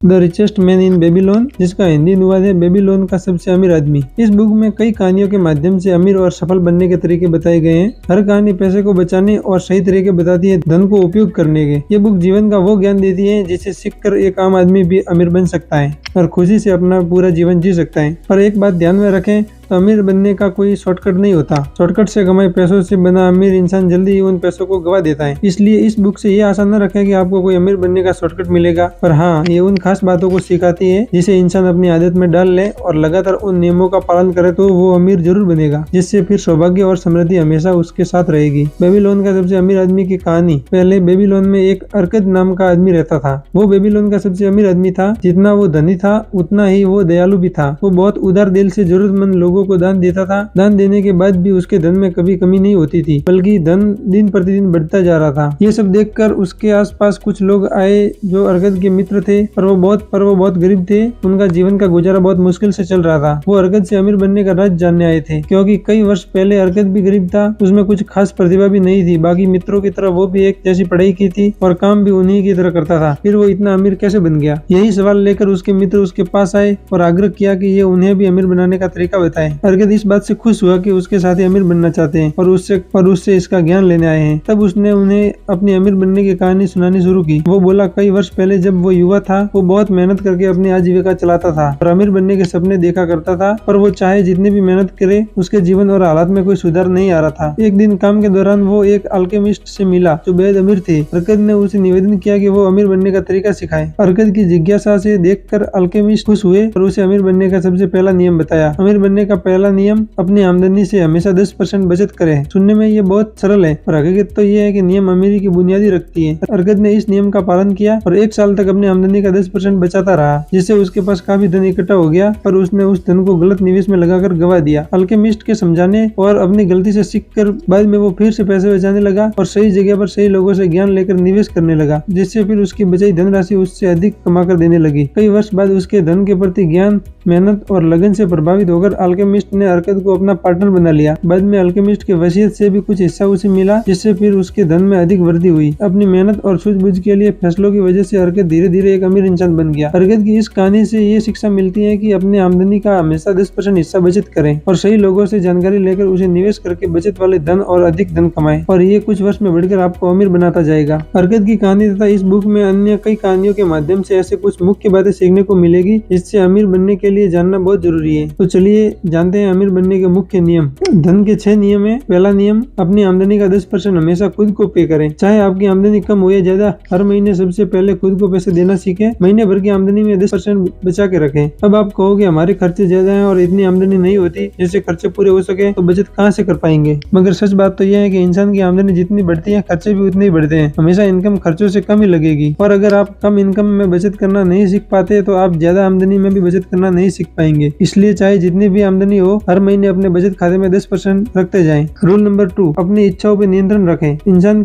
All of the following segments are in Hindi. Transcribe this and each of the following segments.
The richest man in Babylon, जिसका हिंदी अनुवाद है बेबीलोन का सबसे अमीर आदमी। इस बुक में कई कहानियों के माध्यम से अमीर और सफल बनने के तरीके बताए गए हैं। हर कहानी पैसे को बचाने और सही तरीके बताती है धन को उपयोग करने के। ये बुक जीवन का वो ज्ञान देती है जिसे सीखकर एक आम आदमी भी अमीर बन सकता है और खुशी से अपना पूरा जीवन जी सकता है। पर एक बात ध्यान में रखें, तो अमीर बनने का कोई शॉर्टकट नहीं होता। शॉर्टकट से कमाए पैसों से बना अमीर इंसान जल्दी ही उन पैसों को गवा देता है। इसलिए इस बुक से ये आशा न रखें कि आपको कोई अमीर बनने का शॉर्टकट मिलेगा, पर हाँ, ये उन खास बातों को सिखाती है जिसे इंसान अपनी आदत में डाल ले और लगातार उन नियमों का पालन करे तो वो अमीर जरूर बनेगा, जिससे फिर सौभाग्य और समृद्धि हमेशा उसके साथ रहेगी। बेबीलोन का सबसे अमीर आदमी की कहानी। पहले बेबीलोन में एक अर्कद नाम का आदमी रहता था। वो बेबीलोन का सबसे अमीर आदमी था। जितना वो धनी था उतना ही वो दयालु भी था। वो बहुत उदार दिल से जरूरतमंद लोगों को दान देता था। दान देने के बाद भी उसके धन में कभी कमी नहीं होती थी, बल्कि धन दिन प्रतिदिन बढ़ता जा रहा था। ये सब देखकर उसके आसपास कुछ लोग आए जो अर्कद के मित्र थे, पर वो बहुत गरीब थे। उनका जीवन का गुजारा बहुत मुश्किल से चल रहा था। वो अर्कद से अमीर बनने का राज जानने आए थे, क्योंकि कई वर्ष पहले अर्कद भी गरीब था। उसमें कुछ खास प्रतिभा भी नहीं थी। बाकी मित्रों की तरह वो भी एक जैसी पढ़ाई की थी और काम भी उन्हीं की तरह करता था। फिर वो इतना अमीर कैसे बन गया? यही सवाल लेकर उसके मित्र उसके पास आए और आग्रह किया कि ये उन्हें भी अमीर बनाने का तरीका बताए। अर्कद इस बात से खुश हुआ कि उसके साथी अमीर बनना चाहते हैं और उससे इसका ज्ञान लेने आए हैं। तब उसने उन्हें अपनी अमीर बनने की कहानी सुनानी शुरू की। वो बोला, कई वर्ष पहले जब वो युवा था, वो बहुत मेहनत करके अपनी आजीविका चलाता था और अमीर बनने के सपने देखा करता था, पर वो चाहे जितनी भी मेहनत करे, उसके जीवन और हालात में कोई सुधार नहीं आ रहा था। एक दिन काम के दौरान वो एक अल्केमिस्ट से मिला जो बेहद अमीर थे। अर्कद ने उसे निवेदन किया कि वो अमीर बनने का तरीका सिखाए। अर्कद की जिज्ञासा से देखकर अल्केमिस्ट खुश हुए और उसे अमीर बनने का सबसे पहला नियम बताया। अमीर बनने का पहला नियम, अपनी आमदनी से हमेशा 10% बचत करें। सुनने में ये बहुत सरल है, पर हकीकत तो ये है कि नियम अमीरी की बुनियादी रखती है। अर्कद ने इस नियम का पालन किया और 1 साल तक अपनी आमदनी का 10% बचाता रहा, जिससे उसके पास काफी धन इकट्ठा हो गया, पर उसने उस धन को गलत निवेश में लगाकर गवा दिया। अल्केमिस्ट के समझाने और अपनी गलती से सीखकर बाद में वो फिर से पैसे बचाने लगा और सही जगह पर सही लोगों से ज्ञान लेकर निवेश करने लगा, जिससे फिर उसकी बचाई धनराशि उससे अधिक कमाकर देने लगी। कई वर्ष बाद उसके धन के प्रति ज्ञान, मेहनत और लगन से प्रभावित होकर अल्केमिस्ट ने अर्कद को अपना पार्टनर बना लिया। बाद में अल्केमिस्ट के वसीयत से भी कुछ हिस्सा उसे मिला, जिससे फिर उसके धन में अधिक वृद्धि हुई। अपनी मेहनत और सूझबूझ के लिए फैसलों की वजह से अर्कद धीरे धीरे एक अमीर इंसान बन गया। अर्कद की इस कहानी से ये शिक्षा मिलती है कि अपनी आमदनी का हमेशा 10% हिस्सा बचत करें और सही लोगों से जानकारी लेकर उसे निवेश करके बचत वाले धन और अधिक धन कमाएं, और ये कुछ वर्ष में बढ़कर आपको अमीर बनाता जाएगा। अर्कद की कहानी तथा इस बुक में अन्य कई कहानियों के माध्यम से ऐसे कुछ मुख्य बातें सीखने को मिलेगी जिससे अमीर बनने के लिए जानना बहुत जरूरी है। तो चलिए जानते हैं अमीर बनने के मुख्य नियम। धन के 6 नियम है। पहला नियम, अपनी आमदनी का 10% हमेशा खुद को पे करें। चाहे आपकी आमदनी कम हो या ज्यादा, हर महीने सबसे पहले खुद को पैसे देना सीखें। महीने भर की आमदनी में 10% बचा के रखें। अब आप कहोगे हमारे खर्चे ज्यादा हैं और इतनी आमदनी नहीं होती जिससे खर्चे पूरे हो सके, तो बचत कहाँ से कर पाएंगे? मगर सच बात तो यह है कि इंसान की आमदनी जितनी बढ़ती है, खर्चे भी उतने ही बढ़ते हैं। हमेशा इनकम खर्चों से कम ही लगेगी, और अगर आप कम इनकम में बचत करना नहीं सीख पाते तो आप ज्यादा आमदनी में भी बचत करना नहीं सीख पाएंगे। इसलिए चाहे जितनी भी आमदनी हो, हर महीने अपने बचत खाते में 10% रखते जाएं। रूल नंबर 2, अपनी इच्छाओं पर नियंत्रण रखें। इंसान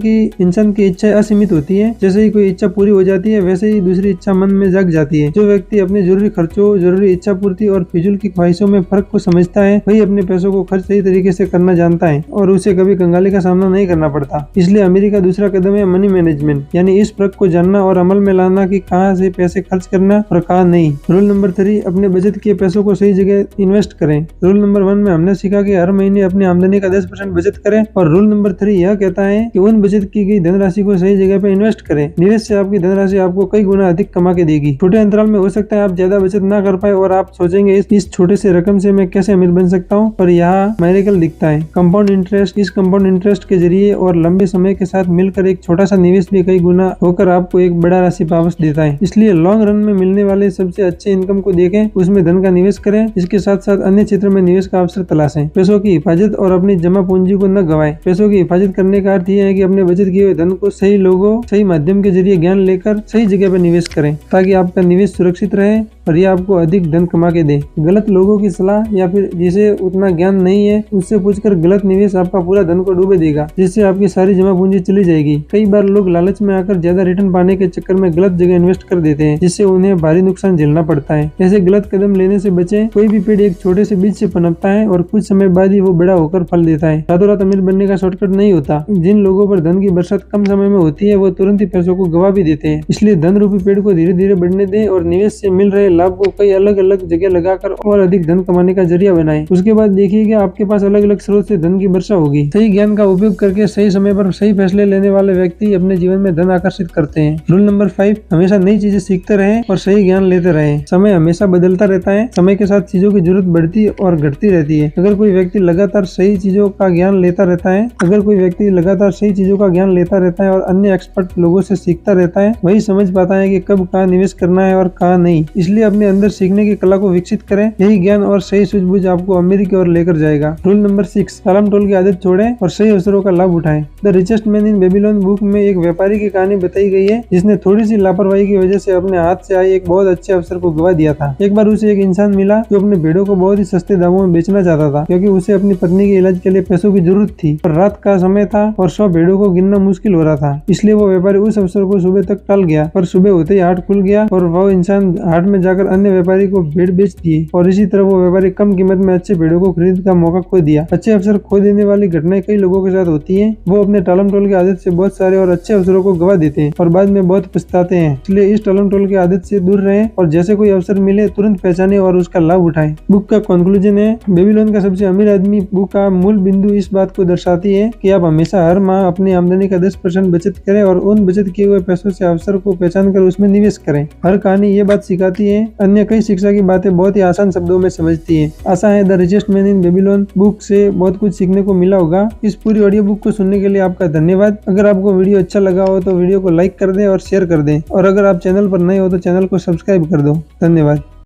की इच्छाएं असीमित होती है। जैसे ही कोई इच्छा पूरी हो जाती है, वैसे ही दूसरी इच्छा मन में जाग जाती है। जो व्यक्ति अपने जरूरी खर्चों, जरूरी इच्छा पूर्ति और फिजूल की ख्वाहिशों में फर्क को समझता है, वही अपने पैसों को खर्च सही तरीके से करना जानता है और उसे कभी कंगाली का सामना नहीं करना पड़ता। इसलिए अमीरी का दूसरा कदम है मनी मैनेजमेंट, यानी इस फर्क को जानना और अमल में लाना कि कहाँ से पैसे खर्च करना और कहाँ नहीं। रूल नंबर 3, अपने बचत किए पैसों को सही जगह इन्वेस्ट करें। रूल नंबर 1 में हमने सीखा कि हर महीने अपनी आमदनी का 10% बचत करें, और रूल नंबर 3 यह कहता है कि उन बचत की गई धनराशि को सही जगह पे इन्वेस्ट करें। निवेश से आपकी धनराशि आपको कई गुना अधिक कमा के देगी। छोटे अंतराल में हो सकता है आप ज्यादा बचत ना कर पाए और आप सोचेंगे इस छोटे से रकम से मैं कैसे अमीर बन सकता हूँ, पर यहाँ मैरिकल दिखता है, कंपाउंड इंटरेस्ट। इस कंपाउंड इंटरेस्ट के जरिए और लंबे समय के साथ मिलकर एक छोटा सा निवेश भी कई गुना होकर आपको एक बड़ा राशि वापस देता है। इसलिए लॉन्ग रन में मिलने वाले सबसे अच्छे इनकम को देखें, उसमें धन का निवेश करें। इसके साथ साथ अन्य क्षेत्र में निवेश का अवसर तलाशें। पैसों की हिफाजत और अपनी जमा पूंजी को न गवाएं। पैसों की हिफाजत करने का अर्थ यह है कि अपने बचत किए हुए धन को सही लोगों, सही माध्यम के जरिए ज्ञान लेकर सही जगह पर निवेश करें, ताकि आपका निवेश सुरक्षित रहे और ये आपको अधिक धन कमा के दे। गलत लोगों की सलाह या फिर जिसे उतना ज्ञान नहीं है उससे पूछकर गलत निवेश आपका पूरा धन को डूबे देगा, जिससे आपकी सारी जमा पूंजी चली जाएगी। कई बार लोग लालच में आकर ज्यादा रिटर्न पाने के चक्कर में गलत जगह इन्वेस्ट कर देते हैं, जिससे उन्हें भारी नुकसान झेलना पड़ता है। ऐसे गलत कदम लेने से बचें। कोई भी पेड़ एक छोटे से बीज से पनपता है और कुछ समय बाद ही वो बड़ा होकर फल देता है। रातों रात अमीर बनने का शॉर्टकट नहीं होता। जिन लोगों पर धन की बरसात कम समय में होती है वो तुरंत ही पैसों को गवा भी देते हैं। इसलिए धन रूपी पेड़ को धीरे धीरे बढ़ने दें और निवेश से मिल रहे लाभ को कई अलग अलग जगह लगाकर और अधिक धन कमाने का जरिया बनाएं। उसके बाद देखिए कि आपके पास अलग अलग स्रोत से धन की वर्षा होगी। सही ज्ञान का उपयोग करके सही समय पर सही फैसले लेने वाले व्यक्ति अपने जीवन में धन आकर्षित करते हैं। रूल नंबर 5, हमेशा नई चीजें सीखते रहें और सही ज्ञान लेते रहें। समय हमेशा बदलता रहता है। समय के साथ चीजों की जरूरत बढ़ती और घटती रहती है। अगर कोई व्यक्ति लगातार सही चीजों का ज्ञान लेता रहता है और अन्य एक्सपर्ट लोगों से सीखता रहता है, वही समझ पाता है कि कब कहाँ निवेश करना है और कहाँ नहीं। इसलिए अपने अंदर सीखने की कला को विकसित करें। यही ज्ञान और सही सूझबूझ आपको अमीरी की ओर लेकर जाएगा। रूल नंबर 6, टालम टोल की आदत छोड़ें और सही अवसरों का लाभ उठाएं। The richest man in Babylon book में एक व्यापारी की कहानी बताई गई है जिसने थोड़ी सी लापरवाही की वजह से अपने हाथ से आए एक बहुत अच्छे अवसर को गवा दिया था। एक बार उसे एक इंसान मिला जो अपने भेड़ों को बहुत ही सस्ते दामों में बेचना चाहता था, क्योंकि उसे अपनी पत्नी के इलाज के लिए पैसों की जरूरत थी। पर रात का समय था और 100 भेड़ों को गिनना मुश्किल हो रहा था। इसलिए वो व्यापारी उस अवसर को सुबह तक टाल गया। पर सुबह होते ही हाट खुल गया और वो इंसान हाट में जाकर अन्य व्यापारी को भेड़ बेच दिए और इसी तरह वो व्यापारी कम कीमत में अच्छे भेड़ों को खरीद का मौका खो दिया। अच्छे अवसर खो देने वाली घटनाएं कई लोगों के साथ होती है। वो अपने टालम टोल की आदत से बहुत सारे और अच्छे अवसरों को गवा देते हैं और बाद में बहुत पछताते हैं। इसलिए इस टालम टोल की आदत से दूर रहें और जैसे कोई अवसर मिले तुरंत पहचाने और उसका लाभ उठाएं। बुक का कंक्लूजन है, बेबीलोन का सबसे अमीर आदमी बुक का मूल बिंदु इस बात को दर्शाती है कि आप हमेशा हर माह अपनी आमदनी का 10% बचत करें और उन बचत किए हुए पैसों से अवसर को पहचान कर उसमें निवेश करें। हर कहानी ये बात सिखाती है। अन्य कई शिक्षा की बातें बहुत ही आसान शब्दों में समझती है। आशा है the richest man in Babylon book से बहुत कुछ सीखने को मिला होगा। इस पूरी ऑडियो बुक को सुनने के लिए आपका धन्यवाद। अगर आपको वीडियो अच्छा लगा हो तो वीडियो को लाइक कर दें और शेयर कर दें, और अगर आप चैनल पर नए हो तो चैनल को सब्सक्राइब कर दो। धन्यवाद।